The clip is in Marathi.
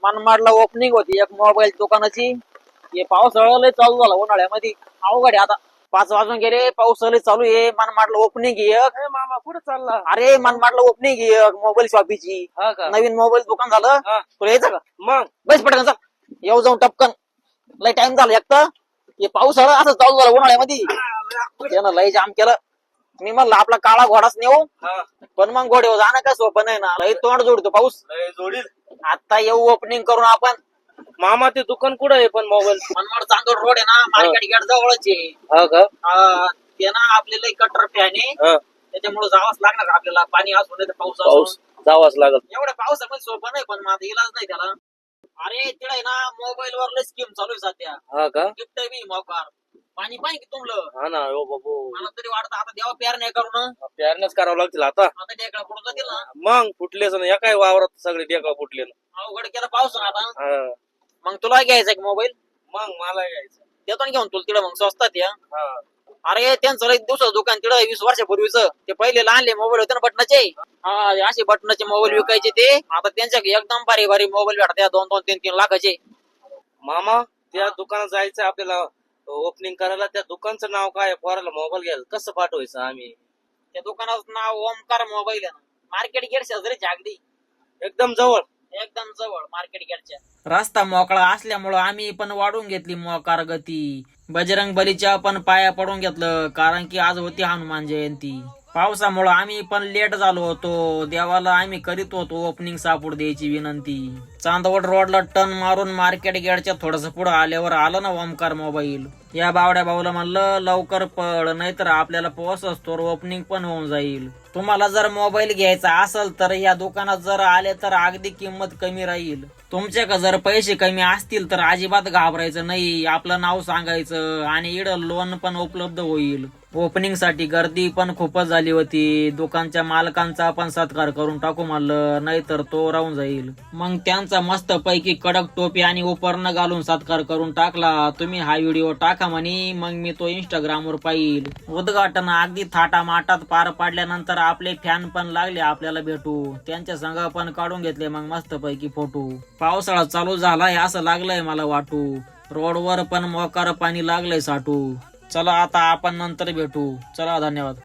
मनमाडला ओपनिंग होती एक मोबाईल दुकानाची. हे पावसाळा लय चालू झाला उन्हाळ्यामध्ये, अवघड आहे आता. 5 वाजून गेले, पाऊस लय चालू आहे. मनमाडला ओपनिंग एक. मामा कुठे चालला? अरे मनमाडला ओपनिंग एक मोबाईल शॉपीची. हा का? नवीन मोबाईल दुकान झालं. हा. तुला यायचं का? मग बस पटकन चल, येऊ जाऊन टपकन. लय टाइम झाला एक तर. हे पावसाळा असं चालू झाला उन्हाळ्यामध्ये, त्यानं लय जाम केलं. मी म्हणलं आपला काळा घोडाच नेऊ, हा पण मग घोड्यावर जाणं काय सोपं नाही ना. लय तोंड जोडतो पाऊस. लय जोडील. आता येऊ ओपनिंग करून आपण. मामा ते दुकान कुठं आहे पण मोबाईल? मनमाड चांदोड रोड आहे ना, मार्केट गेट जवळच आहे. हा का? ते ना आपल्याला कटर फॅन आहे, हा. त्याच्यामुळे जावंच लागणार आपल्याला. पाणी असू नाही तर पाऊस पाऊस असू. जावाच लागल. एवढ्या पावसामध्ये सोपं नाही, पण माझा इलाज नाही त्याला. अरे तिकडे ना मोबाईल वर लय स्कीम चालू आहे सध्या. हा का? गिफ्ट बी मोकार. पाणी पाहिजे तुमलं. हा ना. हो बाबू, मला तरी वाटतं आता देवा प्यार नाही करून. प्यारनेच करावं लागतील आता. आता डेकडा पडून जातील ना. मग फुटलेच ना, या काय वावरात सगळे डेका फुटले ना. अवघड केलं पाऊस आता. हा. मग तुला घ्यायचा की मोबाईल? मग मला यायचं. देतो ना घेऊन तुला तिकडे, मग स्वस्तात या. हा. अरे त्यांचं लय दिवसाचं दुकान तिकडे 20 वर्षापूर्वीच. ते पहिले लहानले मोबाईल होते ना बटनाचे. असे बटनाचे मोबाईल विकायचे ते. आता त्यांच्या एकदम भारी भारी मोबाईल भेटतात 2-2, 3-3 लाखाचे. मामा त्या दुकानात जायचं आपल्याला ओपनिंग करायला. त्या दुकानचं नाव काय? पोराला मोबाईल घ्यायला कसं पाठवायचं आम्ही? त्या दुकानाचं नाव ओमकार मोबाईल आहे ना. मार्केट गेट शेजारी अगदी एकदम जवळ. एकदम जवळ मार्केट गेटच्या. रस्ता मोकळा असल्यामुळं आम्ही पण वाढून घेतली मोकार गती. बजरंग बलीच्या पण पाया पडून घेतलं, कारण की आज होती हनुमान जयंती. पावसामुळं आम्ही पण लेट झालो होतो. देवाला आम्ही करीत होतो ओपनिंग सापूड द्यायची विनंती. चांदवड रोडला टर्न मारून मार्केट गेटच्या थोडस पुढे आल्यावर आलं ना ओमकार मोबाईल. या बावड्या भाऊला म्हणलं लवकर पळ, नाहीतर आपल्याला पोहोच असतो ओपनिंग पण होऊन जाईल. तुम्हाला जर मोबाईल घ्यायचा असेल तर या दुकानात जर आले तर अगदी किंमत कमी राहील. तुमच्याकडे जर पैसे कमी असतील तर अजिबात घाबरायचं नाही. आपलं नाव सांगायचं आणि इकडं लोन पण उपलब्ध होईल. ओपनिंग साठी गर्दी पण खूपच झाली होती. दुकानच्या मालकांचा पण सत्कार करून टाकू म्हणलं, नाहीतर तो राहून जाईल. मग त्यांचा मस्त पैकी कडक टोपी आणि उपरणं घालून सत्कार करून टाकला. तुम्ही हा व्हिडिओ टाका म्हणे, मग मी तो इंस्टाग्रामवर पाहिल. उद्घाटन अगदी थाटामाटात पार पाडल्यानंतर आपले फॅन पण लागले आपल्याला भेटू. त्यांच्या संग पण काढून घेतले मग मस्त पैकी फोटो. पावसाळा चालू झालाय असं लागलंय मला वाटू. रोडवर पण मोकार पाणी लागलंय साठू. चला आता आपण नंतर भेटू. चला, धन्यवाद.